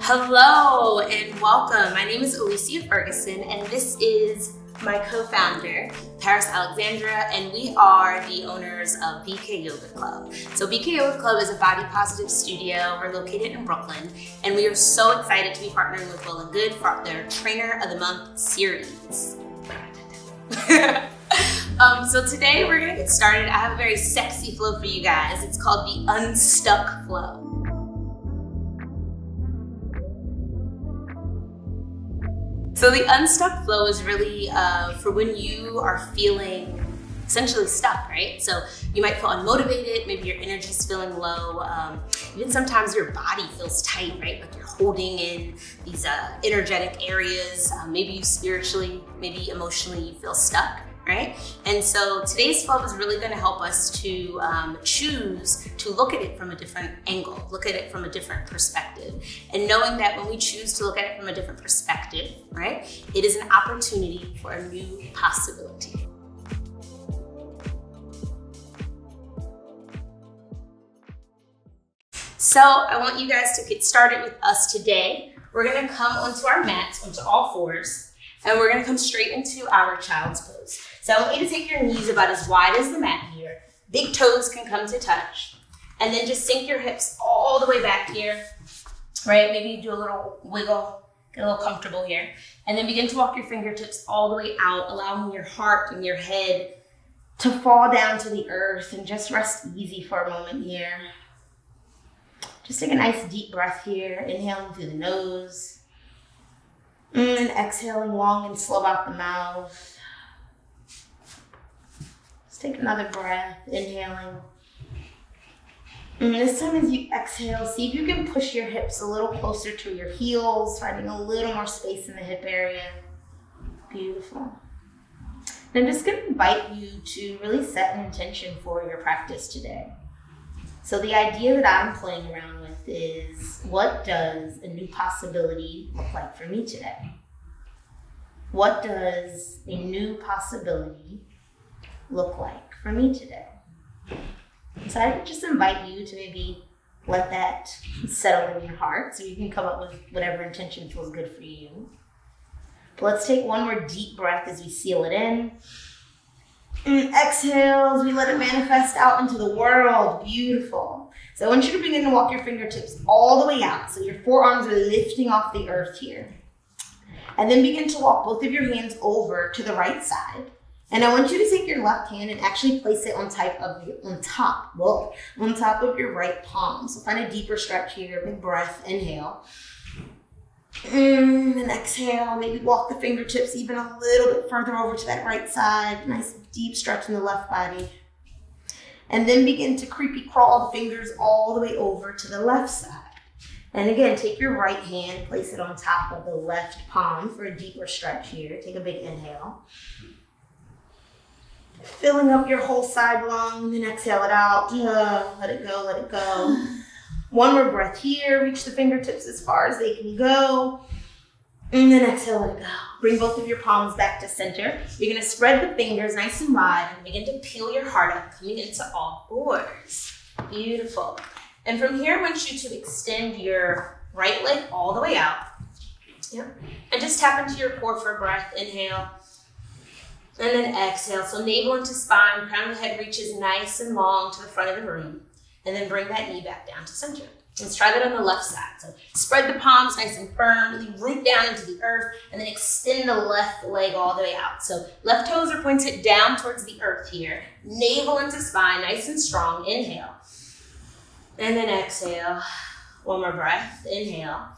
Hello and welcome. My name is Alicia Ferguson and this is my co-founder, Paris Alexandra, and we are the owners of BK Yoga Club. So BK Yoga Club is a body positive studio. We're located in Brooklyn and we are so excited to be partnering with Well+Good for their Trainer of the Month series. So today we're gonna get started. I have a very sexy flow for you guys. It's called the Unstuck Flow. So the Unstuck Flow is really for when you are feeling essentially stuck, right? So you might feel unmotivated, maybe your energy is feeling low, even sometimes your body feels tight, right? Like you're holding in these energetic areas, maybe you spiritually, maybe emotionally you feel stuck, right? And so today's flow is really gonna help us to choose to look at it from a different angle, look at it from a different perspective. And knowing that when we choose to look at it from a different perspective, right, it is an opportunity for a new possibility. So I want you guys to get started with us today. We're gonna come onto our mats, onto all fours, and we're gonna come straight into our child's pose. So I want you to take your knees about as wide as the mat here. Big toes can come to touch. And then just sink your hips all the way back here, right? Maybe you do a little wiggle, get a little comfortable here. And then begin to walk your fingertips all the way out, allowing your heart and your head to fall down to the earth and just rest easy for a moment here. Just take a nice deep breath here, inhaling through the nose. And exhaling long and slow out the mouth. Let's take another breath, inhaling. And this time as you exhale, see if you can push your hips a little closer to your heels, finding a little more space in the hip area. Beautiful. And I'm just gonna invite you to really set an intention for your practice today. So the idea that I'm playing around with is, what does a new possibility look like for me today? What does a new possibility look like for me today? So I would just invite you to maybe let that settle in your heart so you can come up with whatever intention feels good for you. But let's take one more deep breath as we seal it in. And exhale as we let it manifest out into the world. Beautiful. So I want you to begin to walk your fingertips all the way out. So your forearms are lifting off the earth here. And then begin to walk both of your hands over to the right side. And I want you to take your left hand and actually place it on top of your right palm. So find a deeper stretch here. Big breath, inhale. And exhale, maybe walk the fingertips even a little bit further over to that right side. Nice deep stretch in the left body. And then begin to creepy crawl the fingers all the way over to the left side. And again, take your right hand, place it on top of the left palm for a deeper stretch here. Take a big inhale. Filling up your whole side lung, then exhale it out. Let it go, let it go. One more breath here. Reach the fingertips as far as they can go. And then exhale, let it go. Bring both of your palms back to center. You're gonna spread the fingers nice and wide and begin to peel your heart up, coming into all fours. Beautiful. And from here, I want you to extend your right leg all the way out. Yep. And just tap into your core for a breath. Inhale. And then exhale. So navel into spine, crown of the head reaches nice and long to the front of the room. And then bring that knee back down to center. Let's try that on the left side. So spread the palms nice and firm, really root down into the earth, and then extend the left leg all the way out. So left toes are pointed down towards the earth here. Navel into spine, nice and strong. Inhale. And then exhale. One more breath. Inhale.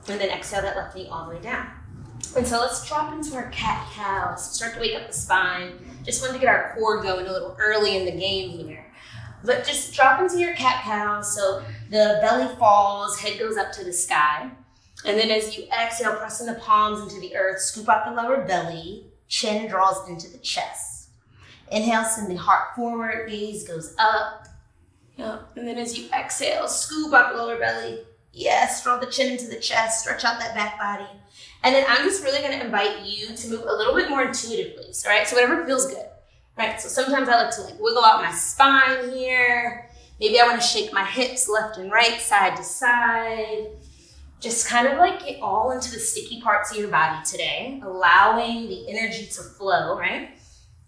And then exhale that left knee all the way down. And so let's drop into our cat-cow. So start to wake up the spine. Just wanted to get our core going a little early in the game here. But just drop into your cat-cow. So the belly falls, head goes up to the sky. And then as you exhale, pressing the palms into the earth, scoop out the lower belly, chin draws into the chest. Inhale, send the heart forward, gaze goes up. Yep. And then as you exhale, scoop out the lower belly. Yes, draw the chin into the chest, stretch out that back body. And then I'm just really gonna invite you to move a little bit more intuitively, all right? So whatever feels good. right? So sometimes I like to like wiggle out my spine here. Maybe I want to shake my hips left and right, side to side. Just kind of like get all into the sticky parts of your body today, allowing the energy to flow, right?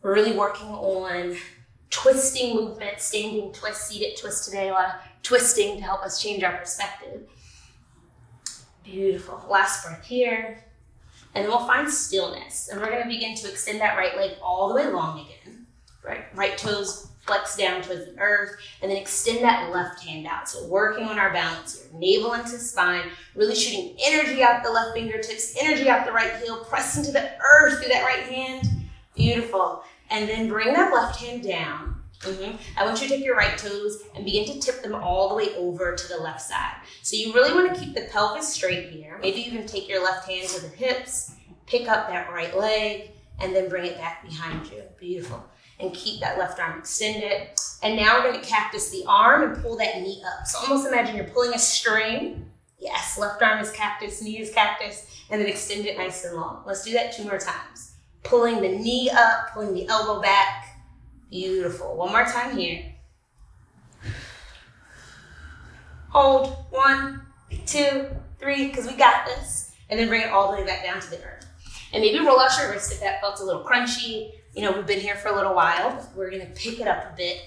We're really working on twisting movement, standing twist, seated twist today, a lot of twisting to help us change our perspective. Beautiful. Last breath here. And then we'll find stillness. And we're going to begin to extend that right leg all the way long again. Right toes flex down towards the earth, and then extend that left hand out. So working on our balance here. Navel into spine, really shooting energy out the left fingertips, energy out the right heel, press into the earth through that right hand. Beautiful. And then bring that left hand down. I want you to take your right toes and begin to tip them all the way over to the left side. So you really want to keep the pelvis straight here. Maybe even take your left hand to the hips, pick up that right leg, and then bring it back behind you. Beautiful. And keep that left arm extended. And now we're going to cactus the arm and pull that knee up. So almost imagine you're pulling a string. Yes, left arm is cactus, knee is cactus, and then extend it nice and long. Let's do that 2 more times. Pulling the knee up, pulling the elbow back. Beautiful. One more time here. Hold. 1, 2, 3, because we got this. And then bring it all the way back down to the earth. And maybe roll out your wrist if that felt a little crunchy. You know, we've been here for a little while. We're going to pick it up a bit.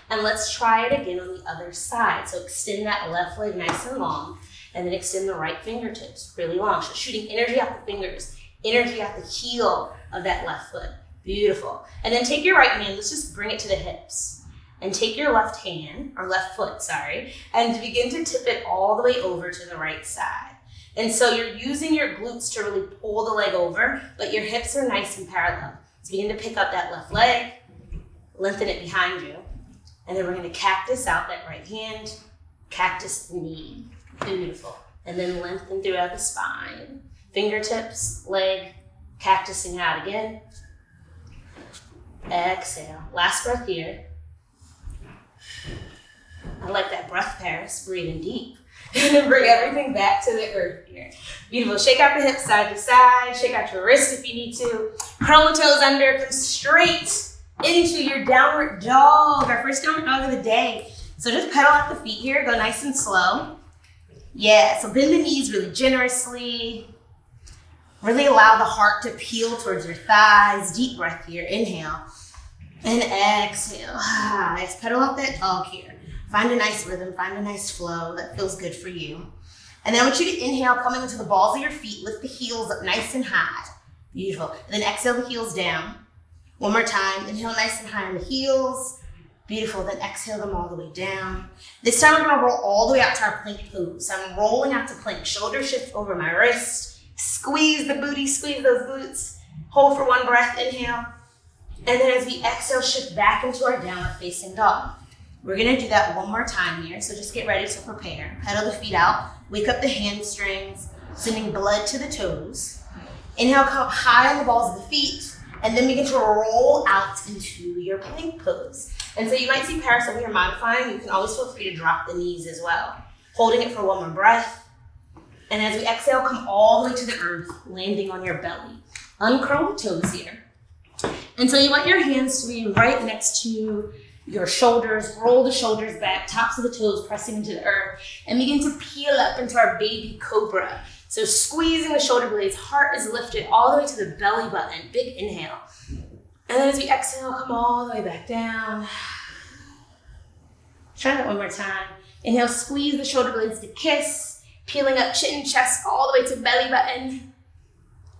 And let's try it again on the other side. So extend that left leg nice and long. And then extend the right fingertips really long. So shooting energy out the fingers, energy out the heel of that left foot. Beautiful. And then take your right hand. Let's just bring it to the hips. And take your left hand, or left foot, sorry, and begin to tip it all the way over to the right side. And so you're using your glutes to really pull the leg over, but your hips are nice and parallel. So begin to pick up that left leg, lengthen it behind you, and then we're going to cactus out that right hand, cactus the knee. Beautiful. And then lengthen throughout the spine. Fingertips, leg, cactusing out again. Exhale. Last breath here. I like that breath, Paris. Breathing deep. And then bring everything back to the earth here. Beautiful. Shake out the hips side to side. Shake out your wrist if you need to. Curl the toes under. Come straight into your downward dog. Our first downward dog of the day. So just pedal out the feet here. Go nice and slow. Yeah. So bend the knees really generously. Really allow the heart to peel towards your thighs. Deep breath here. Inhale. And exhale. Yes. Pedal out that dog here. Find a nice rhythm, find a nice flow that feels good for you. And then I want you to inhale, coming into the balls of your feet, lift the heels up nice and high. Beautiful. And then exhale the heels down. One more time, inhale nice and high on the heels. Beautiful, then exhale them all the way down. This time we're gonna roll all the way out to our plank pose. So I'm rolling out to plank, shoulder shift over my wrist. Squeeze the booty, squeeze those glutes. Hold for 1 breath, inhale. And then as we exhale, shift back into our downward facing dog. We're gonna do that 1 more time here, so just get ready to prepare. Pedal the feet out, wake up the hamstrings, sending blood to the toes. Inhale, come up high on the balls of the feet, and then begin to roll out into your plank pose. And so you might see Paris over here modifying. You can always feel free to drop the knees as well. Holding it for 1 more breath. And as we exhale, come all the way to the earth, landing on your belly. Uncurl the toes here. And so you want your hands to be right next to your shoulders. Roll the shoulders back, tops of the toes pressing into the earth, and begin to peel up into our baby cobra. So squeezing the shoulder blades, heart is lifted all the way to the belly button. Big inhale. And then as we exhale, come all the way back down. Try that 1 more time. Inhale, squeeze the shoulder blades to kiss, peeling up chin, chest, all the way to belly button.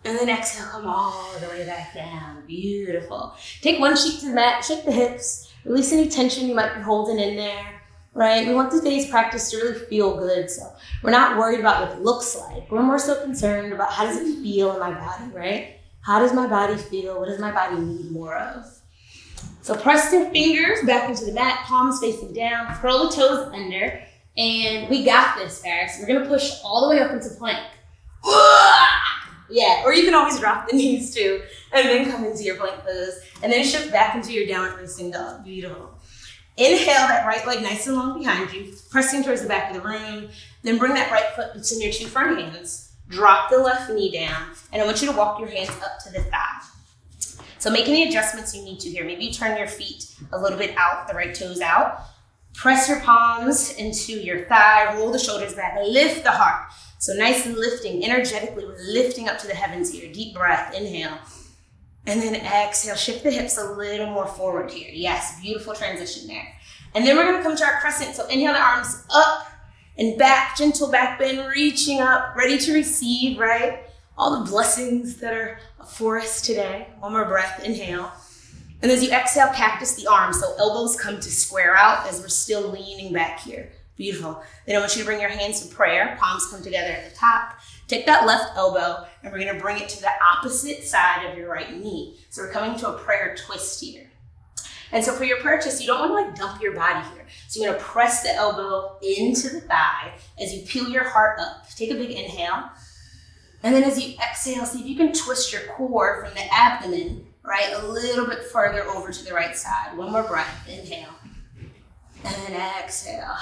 And then exhale, come all the way back down. Beautiful. Take one cheek to the mat, shake the hips. Release any tension you might be holding in there, right? We want today's practice to really feel good, so we're not worried about what it looks like. We're more so concerned about how does it feel in my body, right? How does my body feel? What does my body need more of? So press the fingers back into the mat, palms facing down, curl the toes under, and we got this, Paris. We're gonna push all the way up into plank. Yeah, or you can always drop the knees too, and then come into your plank pose, and then shift back into your downward facing dog. Beautiful. Inhale that right leg nice and long behind you, pressing towards the back of the room. Then bring that right foot between your 2 front hands. Drop the left knee down, and I want you to walk your hands up to the thigh. So make any adjustments you need to here. Maybe you turn your feet a little bit out, the right toes out. Press your palms into your thigh, roll the shoulders back, lift the heart. So nice and lifting, energetically, we're lifting up to the heavens here. Deep breath, inhale. And then exhale, shift the hips a little more forward here. Yes, beautiful transition there. And then we're gonna come to our crescent. So inhale the arms up and back, gentle back bend, reaching up, ready to receive, right? All the blessings that are for us today. One more breath, inhale. And as you exhale, cactus the arms. So elbows come to square out as we're still leaning back here. Beautiful. Then I want you to bring your hands to prayer. Palms come together at the top. Take that left elbow and we're gonna bring it to the opposite side of your right knee. So we're coming to a prayer twist here. And so for your prayer twist, you don't wanna like dump your body here. So you're gonna press the elbow into the thigh as you peel your heart up. Take a big inhale. And then as you exhale, see if you can twist your core from the abdomen, right, a little bit further over to the right side. One more breath, inhale. And then exhale.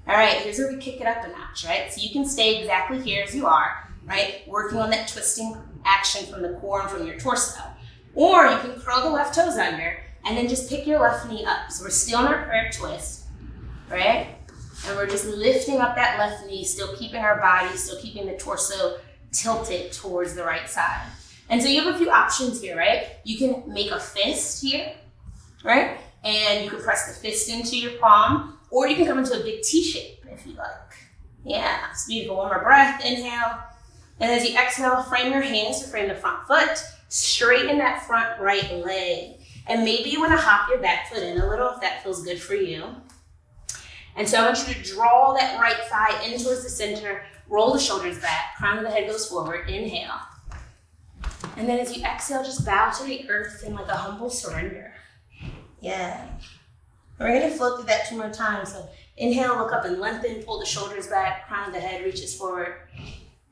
All right, here's where we kick it up a notch, right? So you can stay exactly here as you are, right? Working on that twisting action from the core and from your torso. Or you can curl the left toes under and then just pick your left knee up. So we're still in our prayer twist, right? And we're just lifting up that left knee, still keeping our body, still keeping the torso tilted towards the right side. And so you have a few options here, right? You can make a fist here, right? And you can press the fist into your palm, or you can come into a big T shape if you like. Yeah, it's beautiful. One more breath, inhale. And as you exhale, frame your hands to frame the front foot, straighten that front right leg. And maybe you wanna hop your back foot in a little if that feels good for you. And so I want you to draw that right thigh in towards the center, roll the shoulders back, crown of the head goes forward, inhale. And then as you exhale, just bow to the earth in like a humble surrender. Yeah. We're gonna flow through that 2 more times. So inhale, look up and lengthen, pull the shoulders back, crown of the head reaches forward.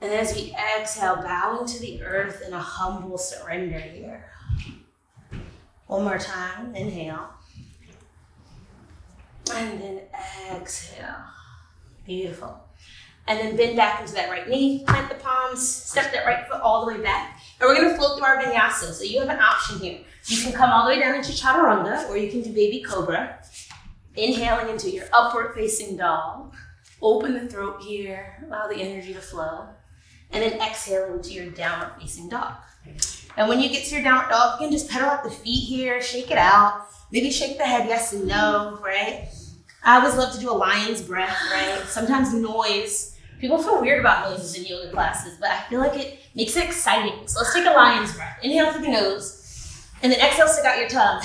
And then as we exhale, bowing to the earth in a humble surrender here. One more time, inhale. And then exhale. Beautiful. And then bend back into that right knee, plant the palms, step that right foot all the way back. And we're gonna float through our Vinyasa. So you have an option here. You can come all the way down into Chaturanga, or you can do baby Cobra. Inhaling into your upward facing dog. Open the throat here, allow the energy to flow. And then exhale into your downward facing dog. And when you get to your downward dog, you can just pedal out the feet here, shake it out. Maybe shake the head yes and no, right? I always love to do a lion's breath, right? Sometimes noise. People feel weird about noises in yoga classes, but I feel like it makes it exciting. So let's take a lion's breath. Inhale through the nose, and then exhale, stick out your tongue.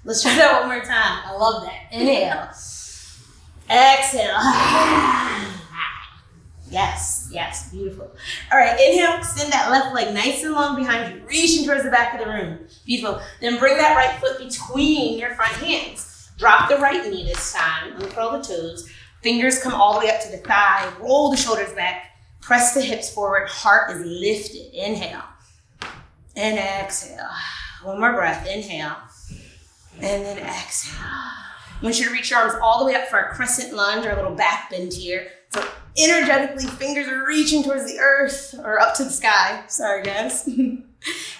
Let's try that one more time. I love that. Inhale. Exhale. Yes, yes, beautiful. All right, inhale, extend that left leg nice and long behind you, reaching towards the back of the room. Beautiful. Then bring that right foot between your front hands. Drop the right knee this time, uncurl the toes. Fingers come all the way up to the thigh, roll the shoulders back, press the hips forward, heart is lifted. Inhale, and exhale. One more breath, inhale, and then exhale. I want you to reach your arms all the way up for a crescent lunge, or a little back bend here. So energetically, fingers are reaching towards the earth or up to the sky. Sorry, guys. And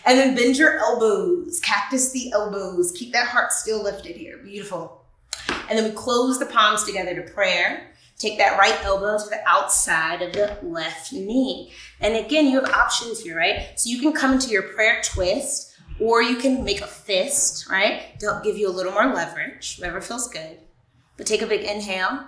then bend your elbows, cactus the elbows. Keep that heart still lifted here. Beautiful. And then we close the palms together to prayer. Take that right elbow to the outside of the left knee. And again, you have options here, right? So you can come into your prayer twist, or you can make a fist, right? To help give you a little more leverage, whatever feels good. But take a big inhale.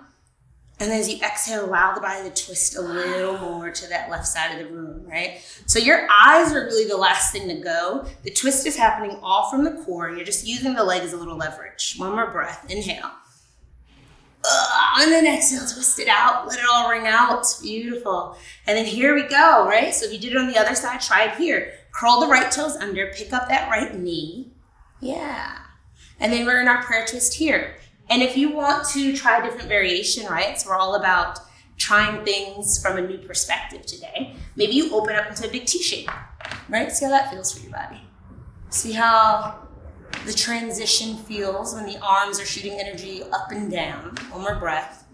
And then as you exhale, allow the body to twist a little more to that left side of the room, right? So your eyes are really the last thing to go. The twist is happening all from the core. You're just using the leg as a little leverage. One more breath. Inhale. And then exhale, twist it out. Let it all ring out. Beautiful. And then here we go, right? So if you did it on the other side, try it here. Curl the right toes under. Pick up that right knee. Yeah. And then we're in our prayer twist here. And if you want to try a different variation, right? So we're all about trying things from a new perspective today. Maybe you open up into a big T shape, right? See how that feels for your body. See how the transition feels when the arms are shooting energy up and down. One more breath.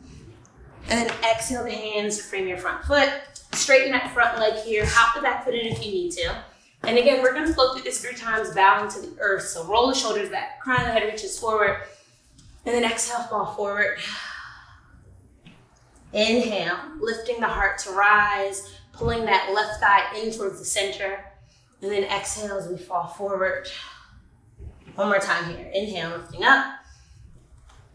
And then exhale the hands to frame your front foot. Straighten that front leg here. Hop the back foot in if you need to. And again, we're gonna flow through this 3 times, bowing to the earth. So roll the shoulders back, crown of the head reaches forward, and then exhale, fall forward. Inhale, lifting the heart to rise, pulling that left thigh in towards the center. And then exhale as we fall forward. One more time here. Inhale, lifting up.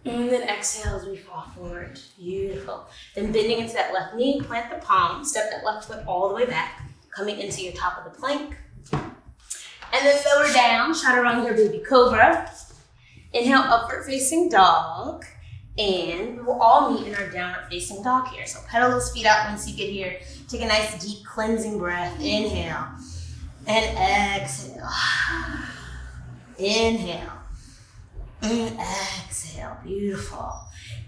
And then exhale as we fall forward. Beautiful. Then bending into that left knee, plant the palm, step that left foot all the way back, coming into your top of the plank. And then lower down, chaturanga, baby cobra. Inhale, upward facing dog. And we will all meet in our downward facing dog here. So pedal those feet out once you get here. Take a nice deep cleansing breath. Inhale. And exhale. Inhale. And exhale. Beautiful.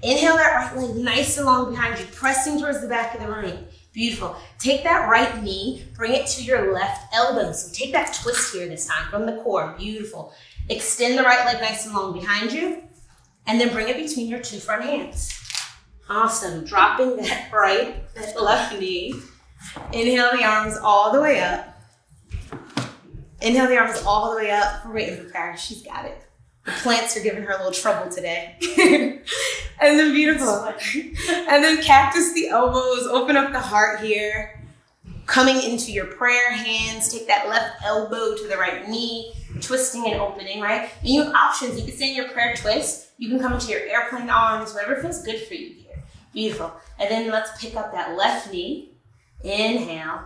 Inhale that right leg nice and long behind you, pressing towards the back of the room. Beautiful. Take that right knee, bring it to your left elbow. So take that twist here this time from the core. Beautiful. Extend the right leg nice and long behind you, and then bring it between your 2 front hands. Awesome. Dropping that left knee. Inhale the arms all the way up. Inhale the arms all the way up. We're waiting for Paris. She's got it. The plants are giving her a little trouble today. And then beautiful. And then cactus the elbows. Open up the heart here. Coming into your prayer hands. Take that left elbow to the right knee. Twisting and opening, right? And you have options. You can stay in your prayer twist. You can come into your airplane arms. Whatever feels good for you here. Beautiful. And then let's pick up that left knee. Inhale.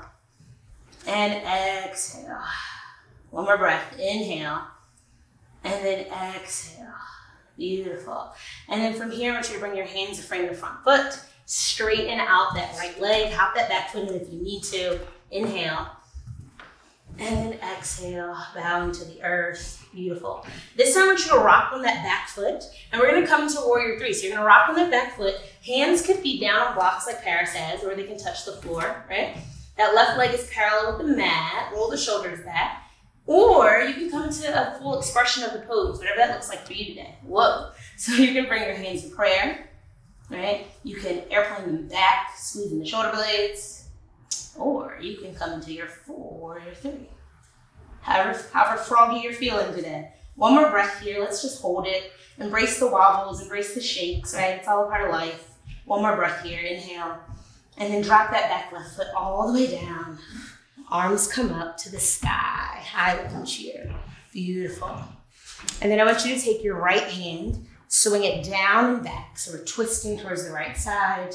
And exhale. One more breath. Inhale. And then exhale. Beautiful. And then from here, I want you to bring your hands to frame the front foot. Straighten out that right leg. Hop that back foot in if you need to. Inhale. And then exhale, bowing to the earth. Beautiful. This time I want you to rock on that back foot. And we're going to come to warrior 3. So you're going to rock on that back foot. Hands could be down on blocks like Paris has, or they can touch the floor, right? That left leg is parallel with the mat. Roll the shoulders back. Or you can come to a full expression of the pose, whatever that looks like for you today. Whoa. So you can bring your hands in prayer, right? You can airplane them back, squeezing the shoulder blades. Or you can come into your warrior 3. However froggy you're feeling today. One more breath here. Let's just hold it. Embrace the wobbles, embrace the shakes, right? It's all a part of life. One more breath here. Inhale. And then drop that back left foot all the way down. Arms come up to the sky. High lunge here. Beautiful. And then I want you to take your right hand, swing it down and back. So we're twisting towards the right side.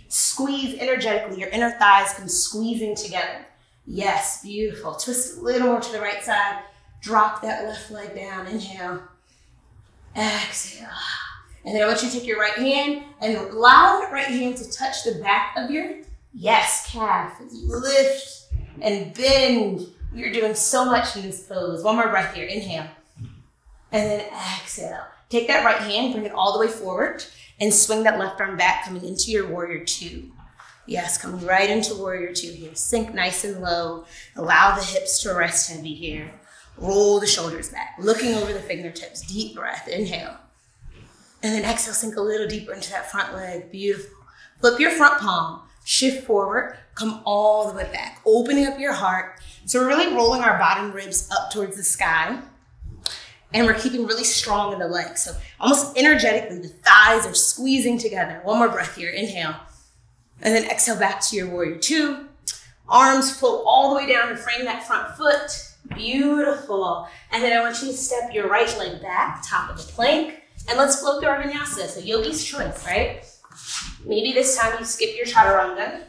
Squeeze energetically. Your inner thighs come squeezing together. Yes, beautiful. Twist a little more to the right side. Drop that left leg down. Inhale. Exhale. And then I want you to take your right hand and allow that right hand to touch the back of your, calf. As you lift and bend. You're doing so much in this pose. One more breath here. Inhale. And then exhale. Take that right hand, bring it all the way forward, and swing that left arm back, coming into your warrior 2. Yes, coming right into warrior 2 here. Sink nice and low. Allow the hips to rest heavy here. Roll the shoulders back, looking over the fingertips. Deep breath. Inhale. And then exhale, sink a little deeper into that front leg. Beautiful. Flip your front palm. Shift forward. Come all the way back. Opening up your heart. So we're really rolling our bottom ribs up towards the sky. And we're keeping really strong in the legs. So almost energetically, the thighs are squeezing together. One more breath here. Inhale. And then exhale back to your warrior 2. Arms float all the way down and frame that front foot. Beautiful. And then I want you to step your right leg back, top of the plank. And let's float through our Vinyasa. So yogi's choice, right? Maybe this time you skip your chaturanga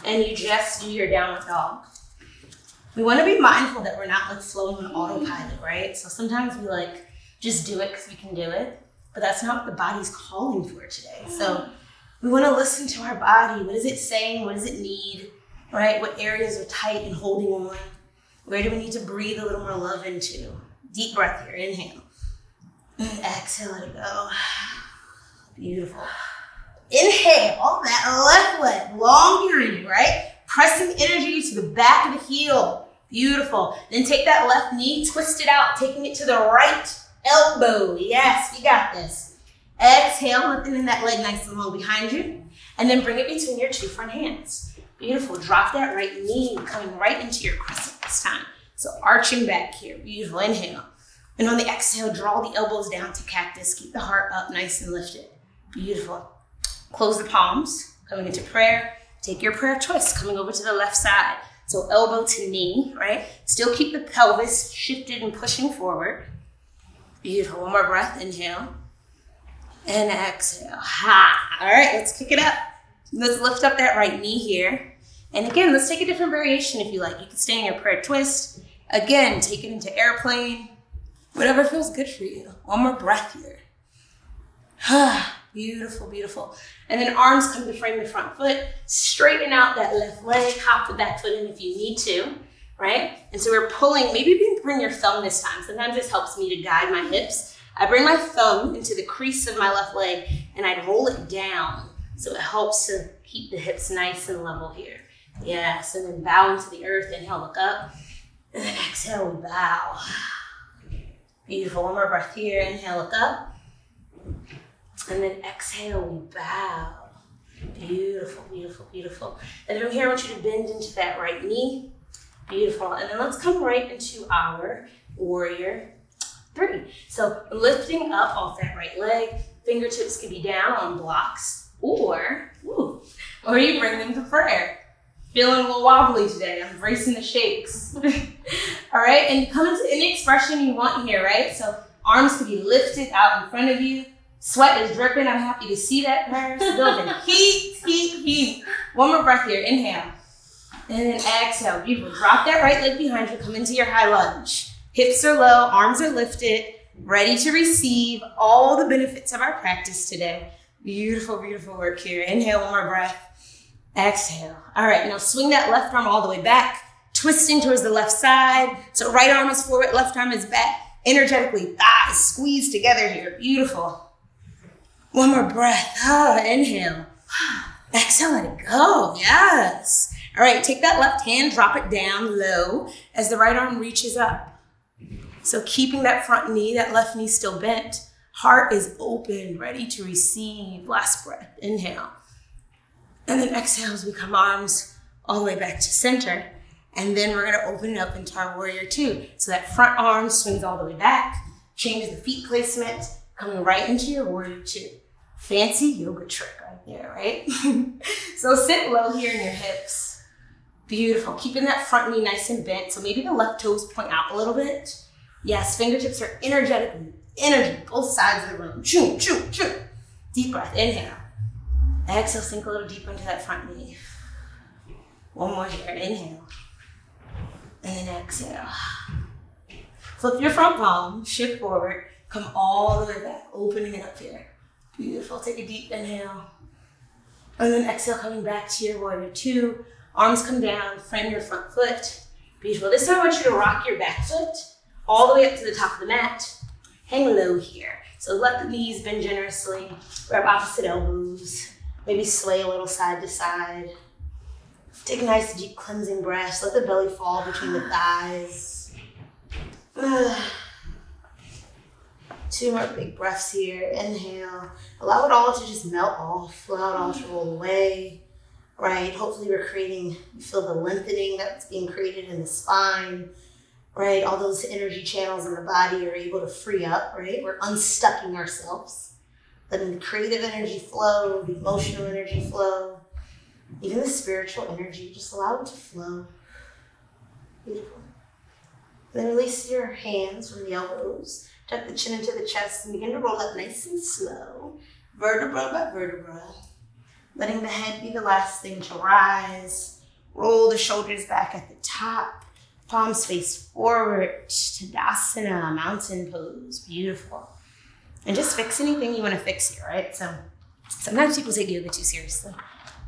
and you just do your downward dog. We want to be mindful that we're not like flowing on autopilot, right? So sometimes we like just do it because we can do it, but that's not what the body's calling for today. So we want to listen to our body. What is it saying? What does it need, right? What areas are tight and holding on? Where do we need to breathe a little more love into? Deep breath here. Inhale. Exhale, let it go. Beautiful. Inhale, that left leg long behind you, right? Pressing energy to the back of the heel. Beautiful. Then take that left knee, twist it out, taking it to the right elbow. Yes, you got this. Exhale, lifting that leg nice and long behind you. And then bring it between your 2 front hands. Beautiful. Drop that right knee, coming right into your crescent this time. So arching back here, beautiful, inhale. And on the exhale, draw the elbows down to cactus. Keep the heart up nice and lifted. Beautiful. Close the palms, coming into prayer. Take your prayer choice, coming over to the left side. So elbow to knee, right? Still keep the pelvis shifted and pushing forward. Beautiful, one more breath, inhale. And exhale, ha. All right, let's kick it up. Let's lift up that right knee here. And again, let's take a different variation if you like. You can stay in your prayer twist. Again, take it into airplane. Whatever feels good for you. One more breath here. Beautiful, beautiful. And then arms come to frame the front foot. Straighten out that left leg. Hop the back foot in if you need to, right? And so we're pulling, maybe you can bring your thumb this time. Sometimes this helps me to guide my hips. I bring my thumb into the crease of my left leg and I roll it down. So it helps to keep the hips nice and level here. Yes, and then bow into the earth. Inhale, look up. And then exhale, we bow. Beautiful, one more breath here. Inhale, look up. And then exhale, we bow. Beautiful, beautiful, beautiful. And from here, I want you to bend into that right knee. Beautiful. And then let's come right into our warrior 3. So lifting up off that right leg. Fingertips can be down on blocks or you bring them to prayer. Feeling a little wobbly today. I'm embracing the shakes. All right, and come into any expression you want here, right? So arms can be lifted out in front of you. Sweat is dripping. I'm happy to see that, Paris. Building heat, heat, heat. One more breath here. Inhale. And then exhale. Beautiful. Drop that right leg behind you. Come into your high lunge. Hips are low. Arms are lifted. Ready to receive all the benefits of our practice today. Beautiful, beautiful work here. Inhale. One more breath. Exhale. All right, now swing that left arm all the way back, twisting towards the left side. So right arm is forward, left arm is back. Energetically, thighs squeeze together here. Beautiful. One more breath. Inhale. Exhale, let it go. Yes. All right, take that left hand, drop it down low as the right arm reaches up. So keeping that front knee, that left knee still bent. Heart is open, ready to receive. Last breath. Inhale. And then exhale as we come arms all the way back to center. And then we're gonna open it up into our warrior 2. So that front arm swings all the way back, change the feet placement, coming right into your warrior 2. Fancy yoga trick right there, right? So sit low here in your hips. Beautiful, keeping that front knee nice and bent. So maybe the left toes point out a little bit. Yes, fingertips are energy, both sides of the room. Choo, choo, choo. Deep breath, inhale. Exhale, sink a little deeper into that front knee. One more here, inhale. And then exhale. Flip your front palm, shift forward, come all the way back, opening it up here. Beautiful, take a deep inhale. And then exhale, coming back to your warrior 2. Arms come down, frame your front foot. Beautiful. This time I want you to rock your back foot all the way up to the top of the mat. Hang low here. So let the knees bend generously, grab opposite elbows. Maybe sway a little side to side. Take a nice deep cleansing breath. Let the belly fall between the thighs. 2 more big breaths here. Inhale. Allow it all to just melt off. Allow it all to roll away. Right? Hopefully you feel the lengthening that's being created in the spine. Right? All those energy channels in the body are able to free up. Right? We're unstucking ourselves. Letting the creative energy flow, the emotional energy flow, even the spiritual energy, just allow it to flow. Beautiful. Then release your hands from the elbows, tuck the chin into the chest, and begin to roll up nice and slow, vertebra by vertebra. Letting the head be the last thing to rise. Roll the shoulders back at the top, palms face forward, Tadasana, mountain pose. Beautiful. And just fix anything you want to fix here, right? So sometimes people take yoga too seriously.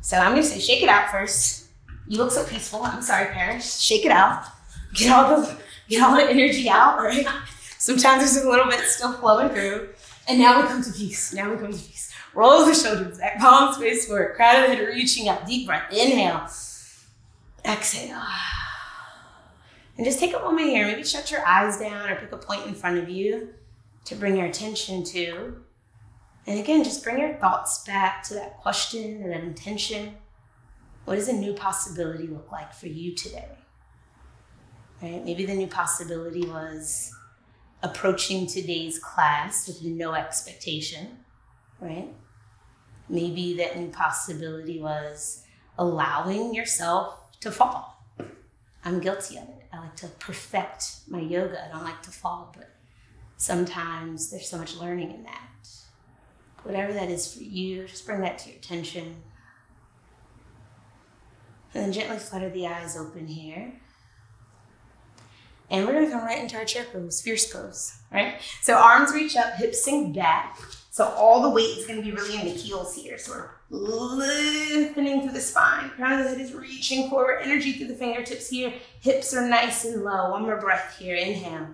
So I'm going to say shake it out first. You look so peaceful. I'm sorry, Paris. Shake it out. Get all the energy out, right? Sometimes there's a little bit still flowing through. And now we come to peace. Roll the shoulders back, palms face forward, crown of the head reaching up. Deep breath. Inhale. Exhale. And just take a moment here. Maybe shut your eyes down or pick a point in front of you to bring your attention to. And again, just bring your thoughts back to that question and that intention. What does a new possibility look like for you today? right? Maybe the new possibility was approaching today's class with no expectation, right? Maybe that new possibility was allowing yourself to fall. I'm guilty of it. I like to perfect my yoga. I don't like to fall, but sometimes there's so much learning in that. Whatever that is for you, just bring that to your attention. And then gently flutter the eyes open here. And we're gonna come right into our chair pose, fierce pose, right? So arms reach up, hips sink back. So all the weight is gonna be really in the heels here. So we're lifting through the spine. Crown of the head is reaching forward, energy through the fingertips here. Hips are nice and low. One more breath here, inhale.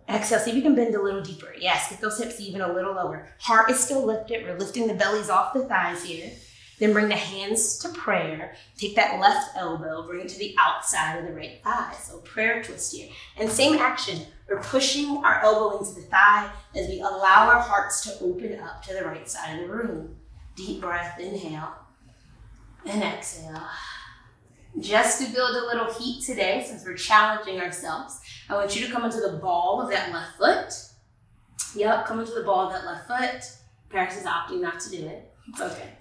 Exhale, see if you can bend a little deeper. Yes, get those hips even a little lower. Heart is still lifted. We're lifting the bellies off the thighs here. Then bring the hands to prayer. Take that left elbow, bring it to the outside of the right thigh. So prayer twist here. And same action. We're pushing our elbow into the thigh as we allow our hearts to open up to the right side of the room. Deep breath, inhale and exhale. Just to build a little heat today, since we're challenging ourselves, I want you to come into the ball of that left foot. Yep, come into the ball of that left foot. Paris is opting not to do it. It's okay.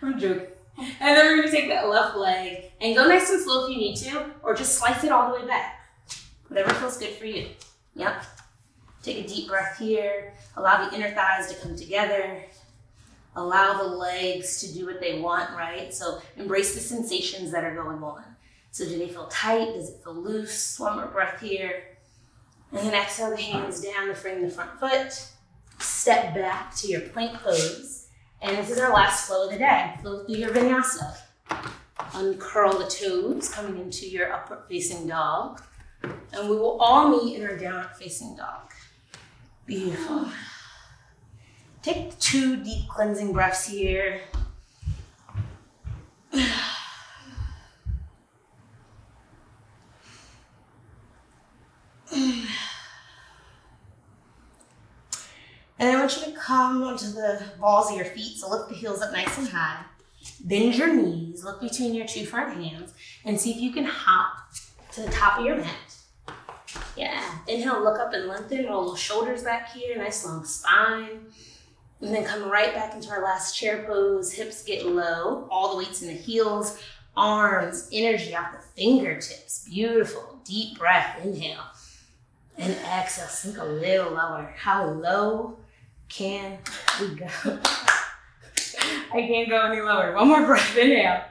I'm joking. And then we're going to take that left leg and go nice and slow if you need to, or just slice it all the way back. Whatever feels good for you. Yep. Take a deep breath here. Allow the inner thighs to come together. Allow the legs to do what they want, right? So embrace the sensations that are going on. So do they feel tight? Does it feel loose? One more breath here. And then exhale the hands down to frame the front foot. Step back to your plank pose. And this is our last flow of the day. Flow through your Vinyasa. Uncurl the toes, coming into your upward facing dog. And we will all meet in our downward facing dog. Beautiful. Take 2 deep cleansing breaths here. And I want you to come onto the balls of your feet. So lift the heels up nice and high. Bend your knees, look between your 2 front hands, and see if you can hop to the top of your mat. Yeah, inhale, look up and lengthen, roll the shoulders back here, nice long spine. And then come right back into our last chair pose. Hips get low, all the weight's in the heels, arms, energy off the fingertips. Beautiful, deep breath, inhale. And exhale, sink a little lower. How low can we go? I can't go any lower. One more breath, inhale.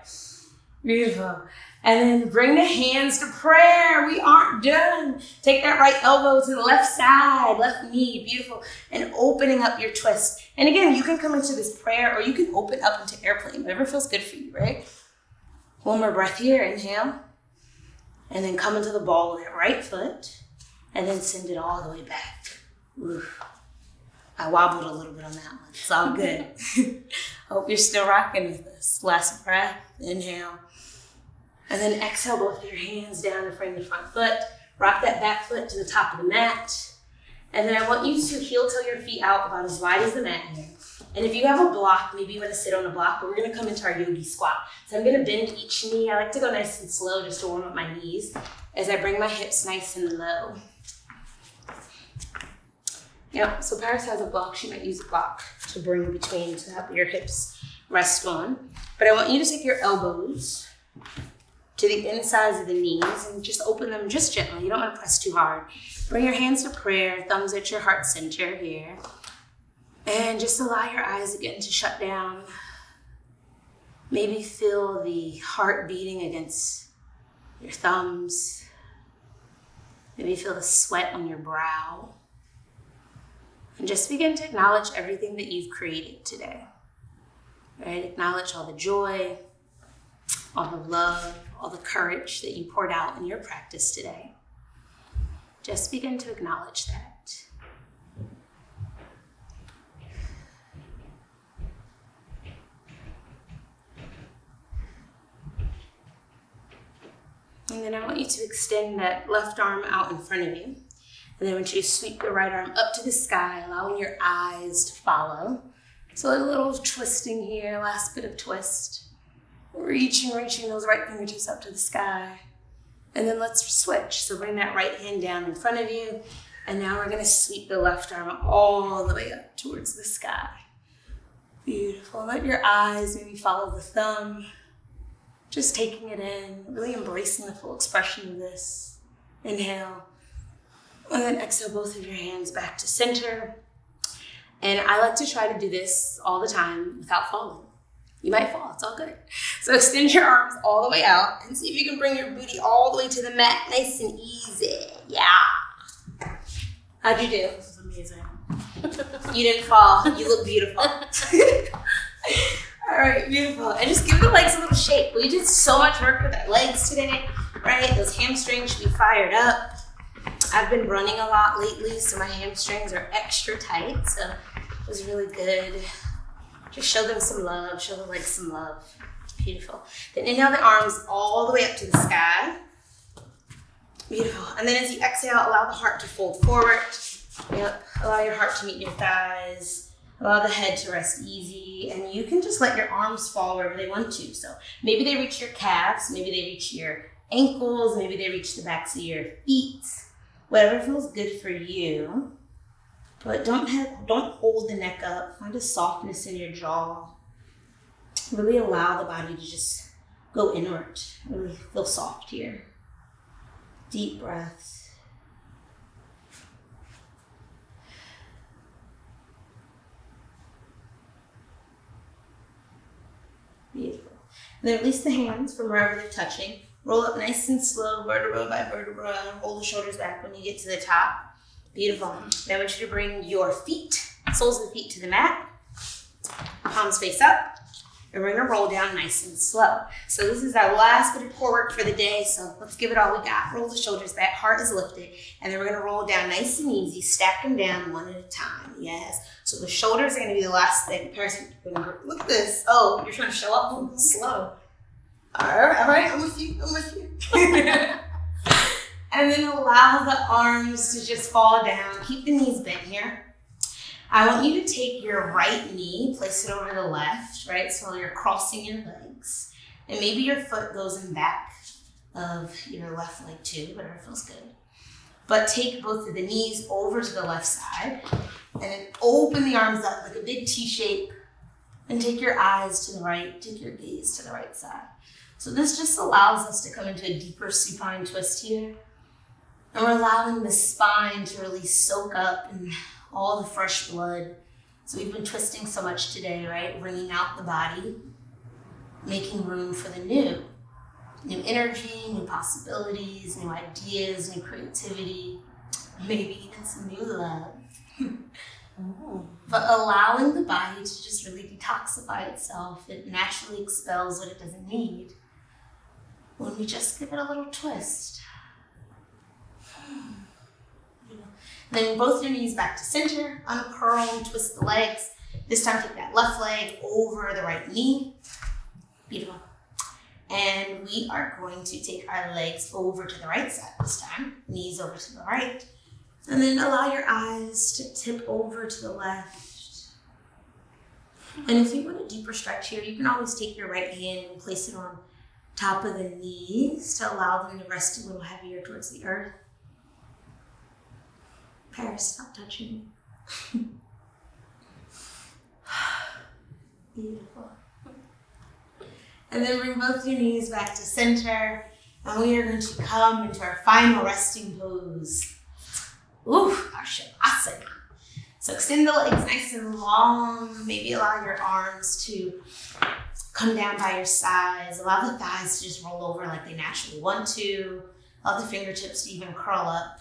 Beautiful. And then bring the hands to prayer. We aren't done. Take that right elbow to the left side, left knee, beautiful. And opening up your twist. And again, you can come into this prayer or you can open up into airplane, whatever feels good for you, right? One more breath here, inhale. And then come into the ball with that right foot. And then send it all the way back. Oof. I wobbled a little bit on that one. It's all good. Hope you're still rocking with this. Last breath, inhale. And then exhale, both your hands down to frame the front foot. Rock that back foot to the top of the mat. And then I want you to heel toe your feet out about as wide as the mat here. And if you have a block, maybe you want to sit on a block, but we're going to come into our Yogi Squat. So I'm going to bend each knee. I like to go nice and slow just to warm up my knees as I bring my hips nice and low. Yep, so Paris has a block. She might use a block to bring between to help your hips rest on. But I want you to take your elbows to the insides of the knees and just open them just gently. You don't want to press too hard. Bring your hands to prayer, thumbs at your heart center here. And just allow your eyes again to shut down. Maybe feel the heart beating against your thumbs. Maybe feel the sweat on your brow. And just begin to acknowledge everything that you've created today. Right? Acknowledge all the joy, all the love, all the courage that you poured out in your practice today. Just begin to acknowledge that. And then I want you to extend that left arm out in front of you. And then I want you to sweep your right arm up to the sky, allowing your eyes to follow. So a little twisting here, last bit of twist. Reaching those right fingertips up to the sky. And then let's switch. So bring that right hand down in front of you. And now we're gonna sweep the left arm all the way up towards the sky. Beautiful. Let your eyes maybe follow the thumb. Just taking it in, really embracing the full expression of this. Inhale. And then exhale both of your hands back to center. And I like to try to do this all the time without falling. You might fall, it's all good. So extend your arms all the way out and see if you can bring your booty all the way to the mat, nice and easy. Yeah. How'd you do? This is amazing. You didn't fall. You look beautiful. All right, beautiful. And just give the legs a little shake. We did so much work with our legs today, right? Those hamstrings should be fired up. I've been running a lot lately, so my hamstrings are extra tight. So it was really good. Just show them some love. Show the legs some love. Beautiful. Then inhale the arms all the way up to the sky. Beautiful. And then as you exhale, allow the heart to fold forward. Yep. Allow your heart to meet your thighs. Allow the head to rest easy. And you can just let your arms fall wherever they want to. So maybe they reach your calves. Maybe they reach your ankles. Maybe they reach the backs of your feet. Whatever feels good for you. But don't hold the neck up. Find a softness in your jaw. Really allow the body to just go inward. Really feel soft here. Deep breaths. Beautiful. And then release the hands from wherever they're touching. Roll up nice and slow, vertebra by vertebra. Hold the shoulders back when you get to the top. Beautiful. Now I want you to bring your feet, soles of the feet to the mat. Palms face up. And we're gonna roll down nice and slow. So this is our last bit of core work for the day. So let's give it all we got. Roll the shoulders back, heart is lifted. And then we're gonna roll down nice and easy, stack them down one at a time. Yes. So the shoulders are gonna be the last thing. Look at this. Oh, you're trying to show up slow. All right, I'm with you. And then allow the arms to just fall down. Keep the knees bent here. I want you to take your right knee, place it over the left, right? So you're crossing your legs. And maybe your foot goes in back of your left leg too, whatever feels good. But take both of the knees over to the left side and then open the arms up like a big T shape and take your eyes to the right, take your gaze to the right side. So this just allows us to come into a deeper supine twist here. And we're allowing the spine to really soak up and all the fresh blood. So we've been twisting so much today, right? Bringing out the body, making room for the new. New energy, new possibilities, new ideas, new creativity, maybe even some new love. But allowing the body to just really detoxify itself. It naturally expels what it doesn't need when we just give it a little twist. Then both your knees back to center, uncurl and twist the legs. This time take that left leg over the right knee. Beautiful. And we are going to take our legs over to the right side this time. Knees over to the right. And then allow your eyes to tip over to the left. And if you want a deeper stretch here, you can always take your right hand and place it on top of the knees to allow them to rest a little heavier towards the earth. Paris, stop touching me. Beautiful. And then bring both your knees back to center. And we are going to come into our final resting pose. Ooh, our Shavasana. So extend the legs nice and long. Maybe allow your arms to come down by your sides. Allow the thighs to just roll over like they naturally want to. Allow the fingertips to even curl up.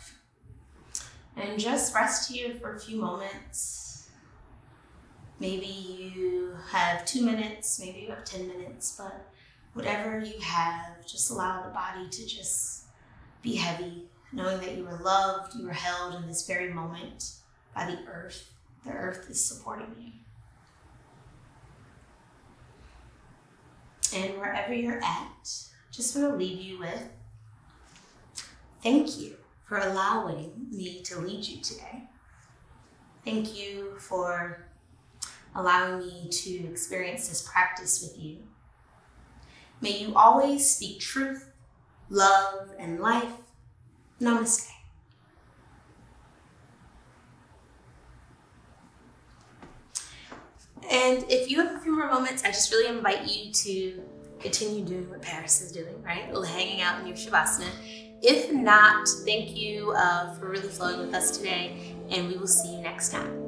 And just rest here for a few moments. Maybe you have 2 minutes, maybe you have 10 minutes, but whatever you have, just allow the body to just be heavy, knowing that you are loved, you are held in this very moment by the earth. The earth is supporting you. And wherever you're at, just want to leave you with, thank you for allowing me to lead you today. Thank you for allowing me to experience this practice with you. May you always speak truth, love, and life. Namaste. And if you have a few more moments, I just really invite you to continue doing what Paris is doing, right? Hanging out in your Shavasana. If not, thank you for really flowing with us today, and we will see you next time.